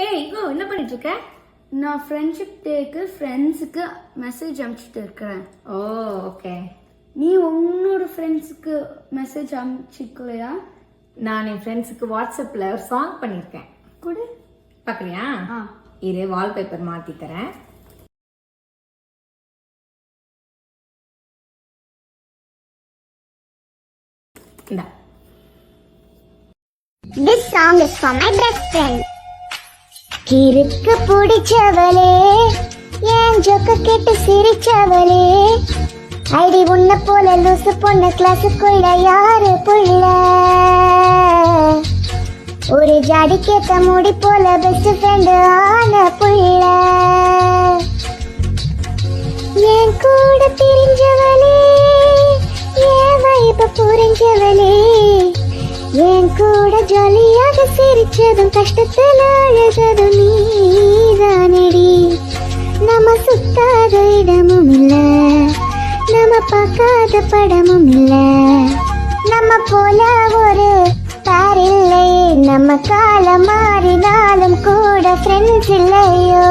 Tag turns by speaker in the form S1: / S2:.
S1: ஏய் இங்கோ என்ன பண்ணிட்டு இருக்க?
S2: நான் ஃப்ரெண்ட்ஷிப் டேக்கு ஃப்ரெண்ட்ஸுக்கு மெசேஜ் அனுப்பிச்சிட்டு இருக்கிறேன்.
S1: ஓ ஓகே.
S2: நீ உன்னோட ஃப்ரெண்ட்ஸுக்கு மெசேஜ் அனுப்பிச்சிக்கலையா?
S1: நான் என் ஃப்ரெண்ட்ஸுக்கு வாட்ஸ்அப்பில் ஒரு சாங் பண்ணியிருக்கேன்.
S2: கொடு.
S1: பார்க்குறியா?
S2: ஆ
S1: இரு வால்பேப்பர் மாற்றி தரேன். இந்தா.
S3: This song is for my best friend. கிறுக்கு பிடிச்சவளே, ஏன் ஜோக்க கேட்டு சிரிச்சவளே, ஐடி உன்ன போல லூசு பொண்ணு கிளாஸுக்குள்ள யாரு புள்ள, ஒரு ஜாடி கேட்ட முடி போல பெஸ்ட் ஃப்ரெண்டு ஆன புள்ள, என் கூட பிரிஞ்சவளே, என் வைப்ப புரிஞ்சவளே, என் கூட ஜாலியாக சிரிச்சதும் கஷ்டத்தில் அழுததும் நீதானடி. நம்ம சுத்தாத இடமும் இல்ல, நம்ம பார்க்காத படமும் இல்ல, நம்ம போல ஒரு பார் இல்லையே, நம்ம காலம் மாறினாலும் கூட ஃப்ரெண்ட்ஸ் இல்லையோ.